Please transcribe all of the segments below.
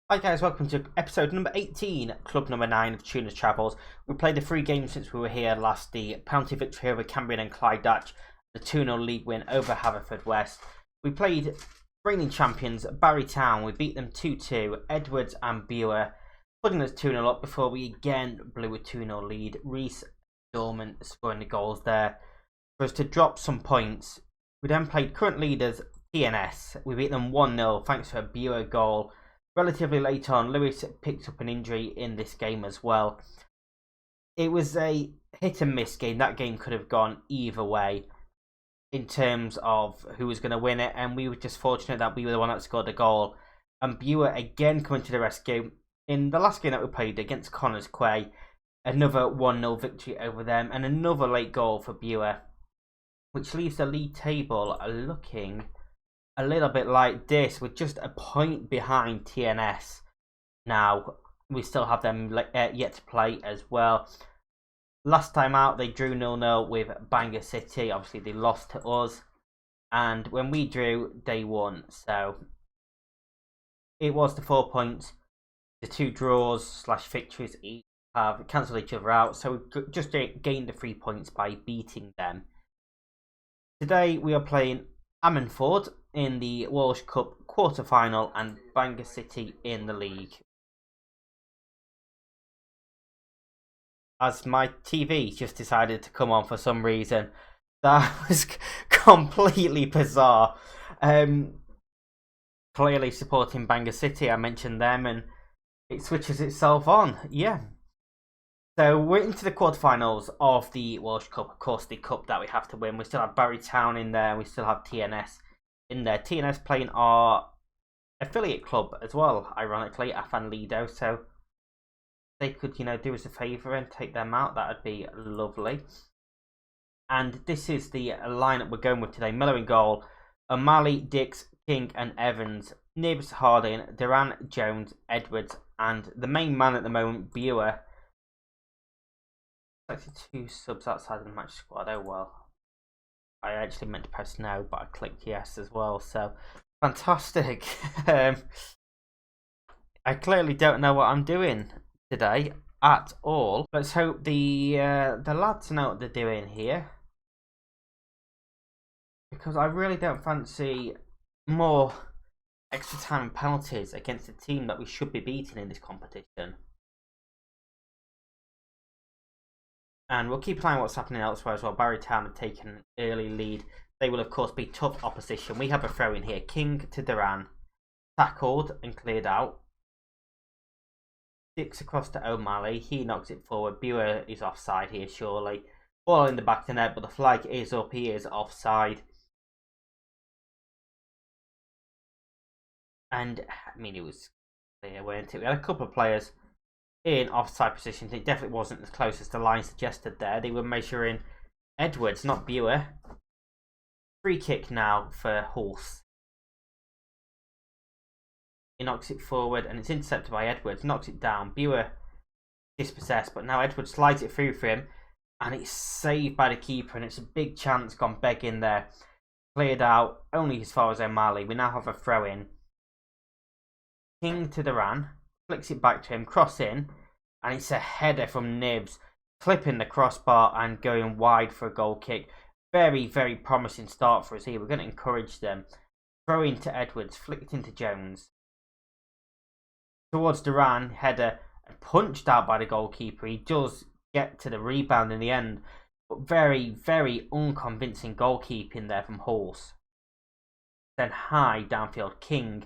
Hi guys, welcome to episode number 18, club number 9 of Tuna's Travels. We played the 3 games since we were here last, the penalty victory over Cambrian and Clyde, the 2-0 league win over Haverfordwest. We played reigning champions Barry Town, we beat them 2-2, Edwards and Buer, putting us 2-0 up before we again blew a 2-0 lead. Reese Dorman scoring the goals there for us to drop some points. We then played current leaders TNS, we beat them 1-0 thanks to a Buer goal. Relatively late on, Lewis picked up an injury in this game as well. It was a hit and miss game. That game could have gone either way in terms of who was going to win it, and we were just fortunate that we were the one that scored the goal. And Buer again coming to the rescue. In the last game that we played against Connors Quay, another 1-0 victory over them, and another late goal for Buer, which leaves the league table looking a little bit like this, with just a point behind TNS. Now, we still have them yet to play as well. Last time out, they drew 0-0 with Bangor City. Obviously, they lost to us. And when we drew, they won. So, it was the 4 points. The 2 draws / victories each have cancelled each other out. So, we've just gained the 3 points by beating them. Today, we are playing Ammanford in the Walsh Cup quarter-final and Bangor City in the league. As my TV just decided to come on for some reason. That was completely bizarre. Clearly supporting Bangor City, I mentioned them, and it switches itself on. Yeah. So we're into the quarterfinals of the Walsh Cup. Of course, the cup that we have to win. We still have Barry Town in there. We still have TNS in there. TNS playing our affiliate club as well, ironically, Afan Lido. So they could, do us a favour and take them out. That would be lovely. And this is the lineup we're going with today. Miller in goal, O'Malley, Dix, King and Evans, Nibs, Harding, Duran, Jones, Edwards, and the main man at the moment, Buer. Actually 2 subs outside of the match squad. Oh well. I actually meant to press no, but I clicked yes as well. So fantastic. I clearly don't know what I'm doing today at all. Let's hope the lads know what they're doing here, because I really don't fancy more extra time and penalties against a team that we should be beating in this competition. And we'll keep an eye on what's happening elsewhere as well. Barry Town have taken an early lead. They will, of course, be tough opposition. We have a throw in here. King to Duran. Tackled and cleared out. Dix across to O'Malley. He knocks it forward. Buer is offside here, surely. Ball in the back of the net, but the flag is up. He is offside. And, I mean, it was clear, weren't it? We had a couple of players in offside positions. It definitely wasn't as close as the line suggested there. They were measuring Edwards, not Buer. Free kick now for Horse. He knocks it forward and it's intercepted by Edwards. Knocks it down. Buer dispossessed, but now Edwards slides it through for him and it's saved by the keeper, and it's a big chance gone begging there. Cleared out only as far as O'Malley. We now have a throw in. King to Duran. Flicks it back to him, cross in, and it's a header from Nibs, clipping the crossbar and going wide for a goal kick. Very, very promising start for us here. We're going to encourage them. Throw into Edwards, flicked into Jones. Towards Duran, header, punched out by the goalkeeper. He does get to the rebound in the end, but very, very unconvincing goalkeeping there from Horse. Then high downfield, King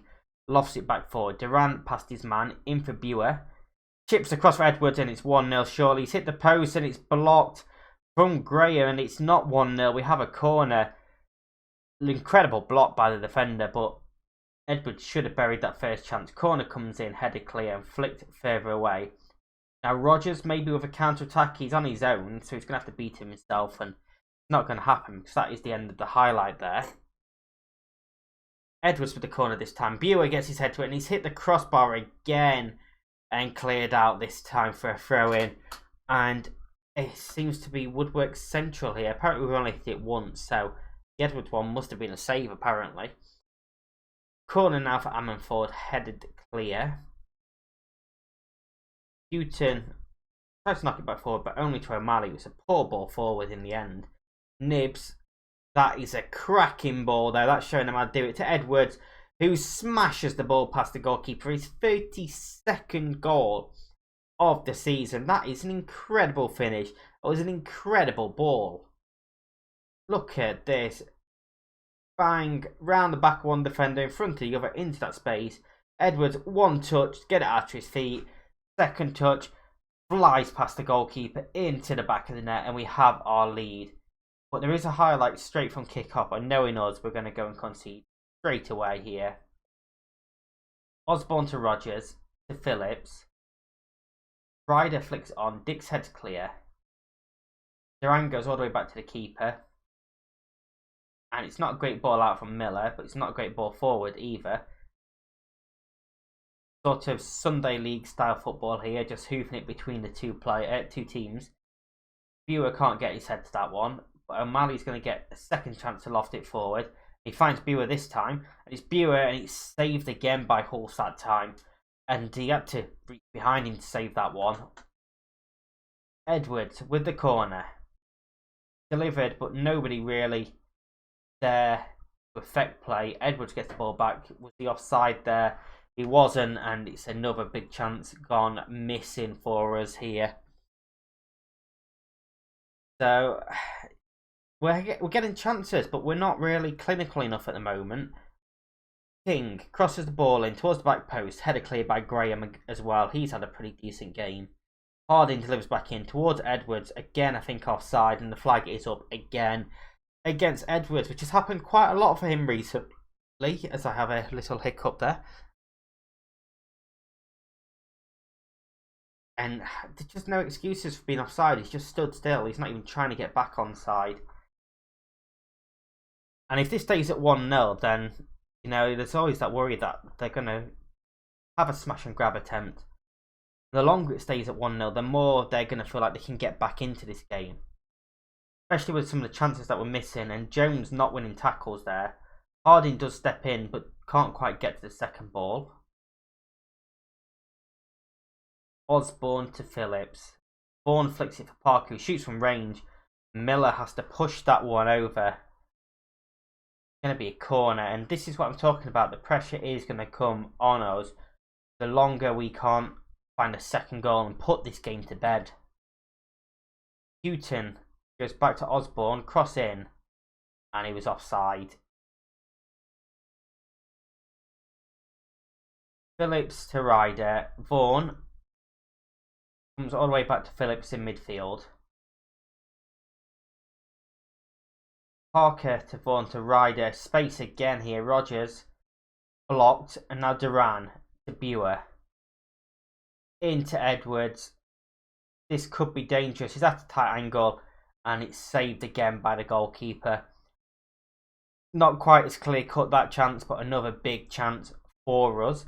lofts it back forward. Durant past his man, in for Buer. Chips across for Edwards and it's 1-0 surely. He's hit the post and it's blocked from Graham and it's not 1-0. We have a corner. Incredible block by the defender, but Edwards should have buried that first chance. Corner comes in, headed clear and flicked further away. Now Rogers, maybe with a counter-attack, he's on his own, so he's going to have to beat him himself, and it's not going to happen because that is the end of the highlight there. Edwards with the corner this time. Buer gets his head to it and he's hit the crossbar again and cleared out this time for a throw in. And it seems to be Woodwork Central here. Apparently we've only hit it once, so the Edwards one must have been a save apparently. Corner now for Ammanford, headed clear. Houghton tried to knock it back forward, but only to O'Malley. It was a poor ball forward in the end. Nibs, that is a cracking ball though. That's showing him how to do it to Edwards, who smashes the ball past the goalkeeper. His 32nd goal of the season. That is an incredible finish. It was an incredible ball. Look at this. Bang, round the back of one defender, in front of the other, into that space. Edwards, one touch, get it out to his feet. Second touch, flies past the goalkeeper into the back of the net, and we have our lead. But there is a highlight straight from kick-off, and knowing us, we're going to go and concede straight away here. Osborne to Rogers, to Phillips. Ryder flicks on, Dick's head's clear. Duran goes all the way back to the keeper. And it's not a great ball out from Miller, but it's not a great ball forward either. Sort of Sunday League style football here, just hoofing it between the two teams. Buer can't get his head to that one, but O'Malley's going to get a second chance to loft it forward. He finds Buer this time, and it's Buer, and it's saved again by Hulse that time. And he had to reach behind him to save that one. Edwards with the corner. Delivered, but nobody really there to affect play. Edwards gets the ball back. Was he offside there? He wasn't, and it's another big chance gone missing for us here. So we're getting chances, but we're not really clinical enough at the moment. King crosses the ball in towards the back post, header cleared by Graham as well. He's had a pretty decent game. Harding delivers back in towards Edwards. Again, I think offside, and the flag is up again against Edwards, which has happened quite a lot for him recently, as I have a little hiccup there. And there's just no excuses for being offside. He's just stood still. He's not even trying to get back onside. And if this stays at 1-0, then, you know, there's always that worry that they're going to have a smash and grab attempt. The longer it stays at 1-0, the more they're going to feel like they can get back into this game. Especially with some of the chances that we're missing, and Jones not winning tackles there. Harding does step in, but can't quite get to the second ball. Osborne to Phillips. Vaughan flicks it for Parker, who shoots from range. Miller has to push that one over. It's going to be a corner, and this is what I'm talking about. The pressure is going to come on us the longer we can't find a second goal and put this game to bed. Houghton goes back to Osborne, cross in, and he was offside. Phillips to Ryder. Vaughan comes all the way back to Phillips in midfield. Parker to Vaughan to Ryder. Space again here. Rogers blocked, and now Duran to Buer. Into Edwards. This could be dangerous. He's at a tight angle, and it's saved again by the goalkeeper. Not quite as clear cut that chance, but another big chance for us.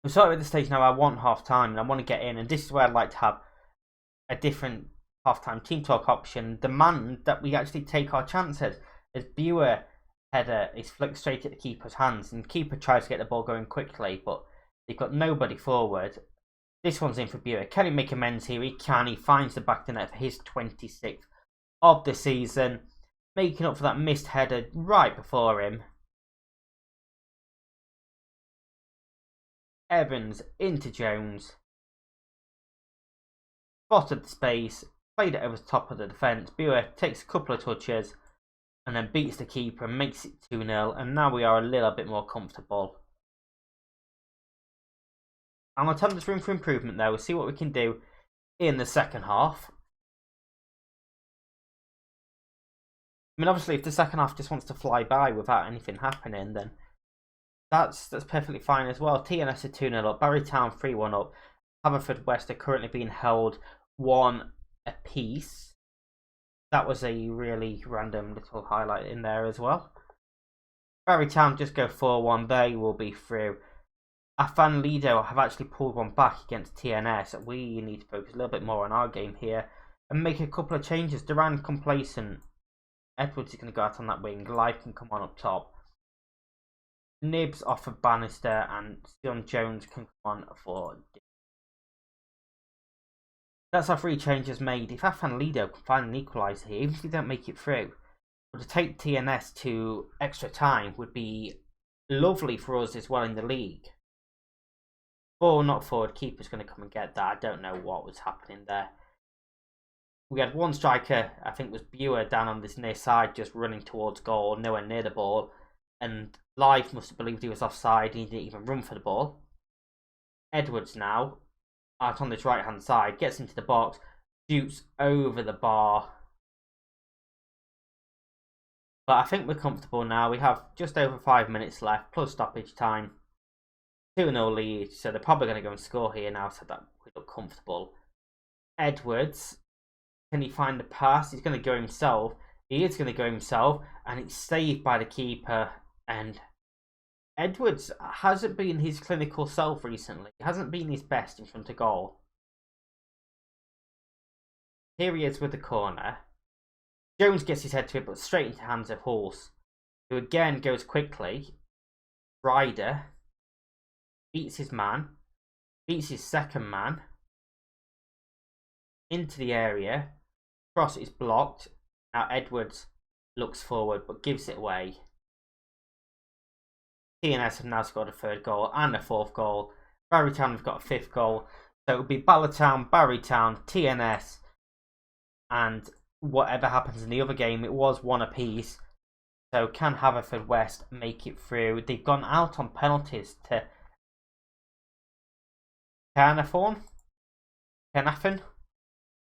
We're sort of at the stage now I want half time and I want to get in, and this is where I'd like to have a different half-time team talk option. Demand that we actually take our chances, as Buer header is flicked straight at the keeper's hands, and the keeper tries to get the ball going quickly, but they've got nobody forward. This one's in for Buer. Can he make amends here? He can. He finds the back of the net for his 26th of the season, making up for that missed header right before him. Evans into Jones. Spotted the space, played it over the top of the defence. Buer takes a couple of touches and then beats the keeper and makes it 2-0. And now we are a little bit more comfortable. I'm going to tell them there's room for improvement there. We'll see what we can do in the second half. I mean, obviously, if the second half just wants to fly by without anything happening, then that's perfectly fine as well. TNS are 2-0 up. Barrytown 3-1 up. Haverfordwest are currently being held 1 apiece. That was a really random little highlight in there as well. Barrytown just go 4-1. They will be through. Afan Lido have actually pulled one back against TNS. We need to focus a little bit more on our game here and make a couple of changes. Duran complacent. Edwards is going to go out on that wing. Live can come on up top. Nibs off of Bannister, and Sion Jones can come on for. That's our 3 changes made. If Afan Lido can find an equaliser here, even if we don't make it through, but to take TNS to extra time would be lovely for us as well in the league. Or not forward keeper's going to come and get that. I don't know what was happening there. We had one striker, I think it was Buer, down on this near side, just running towards goal, nowhere near the ball. And Live must have believed he was offside. He didn't even run for the ball. Edwards now, out on this right hand side, gets into the box, shoots over the bar. But I think we're comfortable now. We have just over 5 minutes left, plus stoppage time. 2-0 lead, so they're probably going to go and score here now, so that we look comfortable. Edwards, can he find the pass? He's going to go himself. He is going to go himself, and it's saved by the keeper. And Edwards hasn't been his clinical self recently. He hasn't been his best in front of goal. Here he is with the corner. Jones gets his head to it, but straight into the hands of Horse, who again goes quickly. Ryder beats his man, beats his second man into the area. Cross is blocked. Now Edwards looks forward but gives it away. TNS have now scored a 3rd goal and a 4th goal. Barrytown have got a 5th goal. So it will be Bala Town, Barrytown, TNS, and whatever happens in the other game, it was 1 apiece. So can Haverfordwest make it through? They've gone out on penalties to Caernarfon?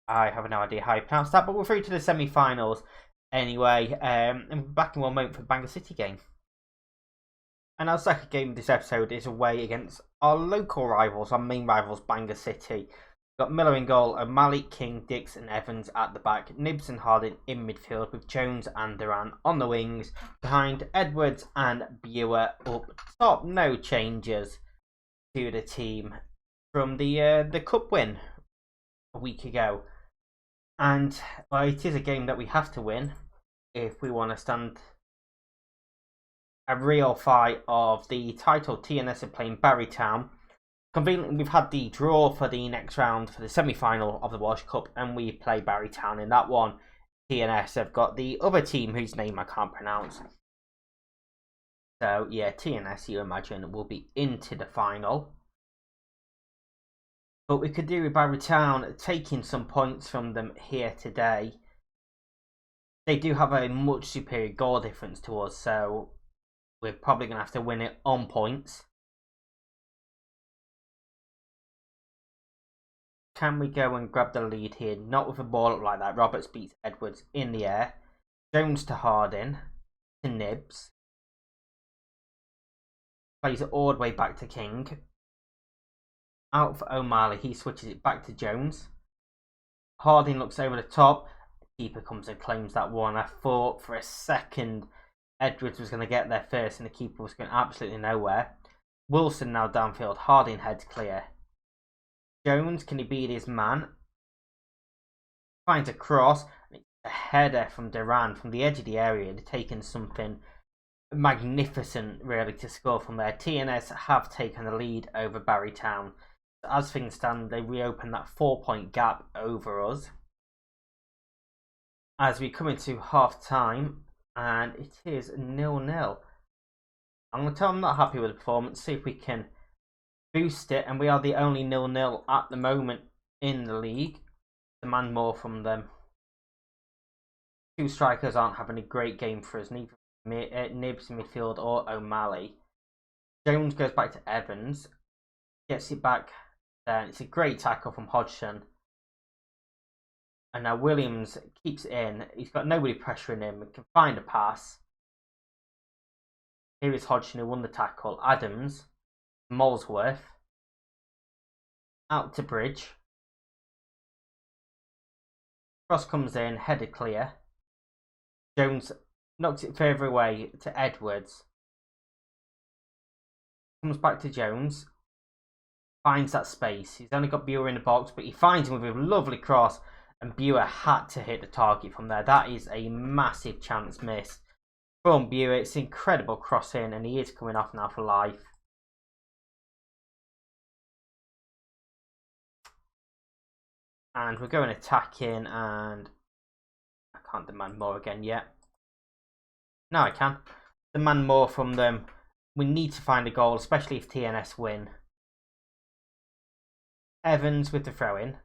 I have no idea how you pronounce that, but we're through to the semi-finals anyway. And we're back in 1 moment for the Bangor City game. And our second game of this episode is away against our local rivals, our main rivals, Bangor City. We've got Miller in goal, O'Malley, King, Dix and Evans at the back, Nibs and Harding in midfield with Jones and Duran on the wings, behind Edwards and Buer up top. No changes to the team from the cup win a week ago. And well, it is a game that we have to win if we want to stand a real fight of the title. TNS are playing Barrytown. Conveniently, we've had the draw for the next round for the semi-final of the Welsh Cup, and we play Barrytown in that one. TNS have got the other team whose name I can't pronounce. So yeah, TNS, you imagine, will be into the final. But we could do with Barrytown taking some points from them here today. They do have a much superior goal difference to us, so we're probably going to have to win it on points. Can we go and grab the lead here? Not with a ball up like that. Roberts beats Edwards in the air. Jones to Harding. To Nibs. Plays it all the way back to King. Out for O'Malley. He switches it back to Jones. Harding looks over the top. The keeper comes and claims that one. I thought for a second Edwards was going to get there first and the keeper was going absolutely nowhere. Wilson now downfield. Harding heads clear. Jones, can he beat his man? Finds a cross. It's a header from Duran from the edge of the area. They've taken something magnificent really to score from there. TNS have taken the lead over Barrytown. As things stand, they reopen that 4-point gap over us. As we come into half time, and it is 0-0. I'm going to tell them I'm not happy with the performance. See if we can boost it, and we are the only 0-0 at the moment in the league. Demand more from them. 2 strikers aren't having a great game for us, neither Nibs in midfield or O'Malley. Jones goes back to Evans, gets it back there, and it's a great tackle from Hodgson. And now Williams keeps it in. He's got nobody pressuring him. He can find a pass. Here is Hodgson who won the tackle. Adams. Molesworth. Out to Bridge. Cross comes in. Headed clear. Jones knocks it further away to Edwards. Comes back to Jones. Finds that space. He's only got Buer in the box, but he finds him with a lovely cross. And Buer had to hit the target from there. That is a massive chance missed. from Buick. It's incredible crossing, and he is coming off now for life. And we're going attacking, and I can't demand more again yet. No, I can. Demand more from them. We need to find a goal, especially if TNS win. Evans with the throw-in.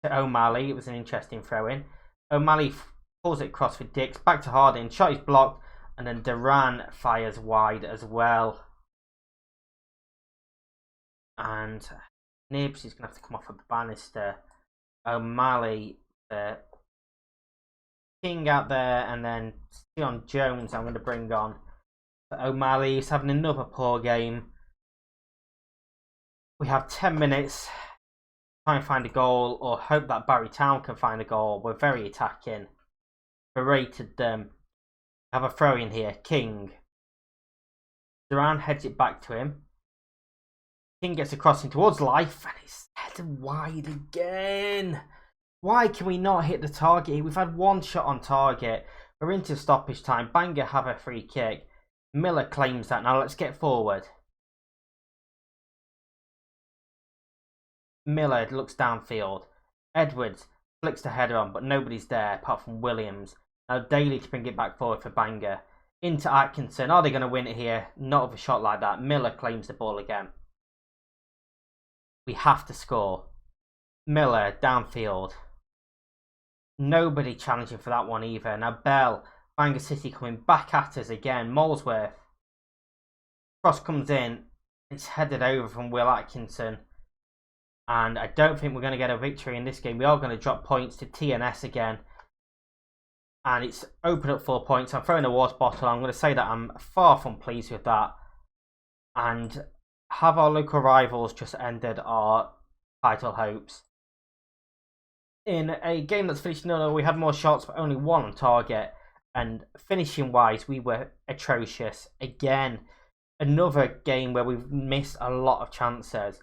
To O'Malley, it was an interesting throw-in. O'Malley pulls it across for Dix. Back to Harding. Shot is blocked. And then Duran fires wide as well. And Nibs is going to have to come off a banister. O'Malley, King out there, and then Sion Jones I'm going to bring on. But O'Malley is having another poor game. We have 10 minutes. Try and find a goal, or hope that Barry Town can find a goal. We're very attacking. Berated them. Have a throw in here. King. Duran heads it back to him. King gets a crossing towards life, and it's headed wide again. Why can we not hit the target? We've had one shot on target. We're into stoppage time. Bangor have a free kick. Miller claims that. Now let's get forward. Miller looks downfield. Edwards flicks the header on, but nobody's there apart from Williams. Now Daly to bring it back forward for Bangor. Into Atkinson. Are they going to win it here? Not with a shot like that. Miller claims the ball again. We have to score. Miller downfield. Nobody challenging for that one either. Now Bell, Bangor City coming back at us again. Molesworth. Cross comes in. It's headed over from Will Atkinson. And I don't think we're going to get a victory in this game. We are going to drop points to TNS again. And it's opened up 4 points. I'm throwing a water bottle. I'm going to say that I'm far from pleased with that. And have our local rivals just ended our title hopes? In a game that's finished 0-0, we had more shots, but only one on target. And finishing wise, we were atrocious. Again, another game where we've missed a lot of chances.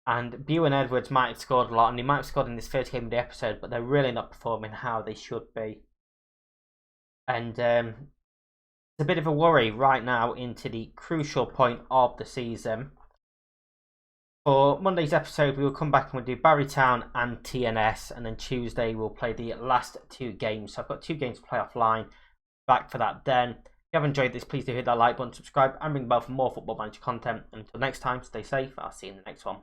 And Bew and Edwards might have scored a lot, and they might have scored in this first game of the episode, but they're really not performing how they should be. And it's a bit of a worry right now into the crucial point of the season. For Monday's episode, we will come back and we'll do Barrytown and TNS, and then Tuesday we'll play the last 2 games. So I've got 2 games to play offline. Back for that then. If you have enjoyed this, please do hit that like button, subscribe, and ring the bell for more Football Manager content. And until next time, stay safe. I'll see you in the next one.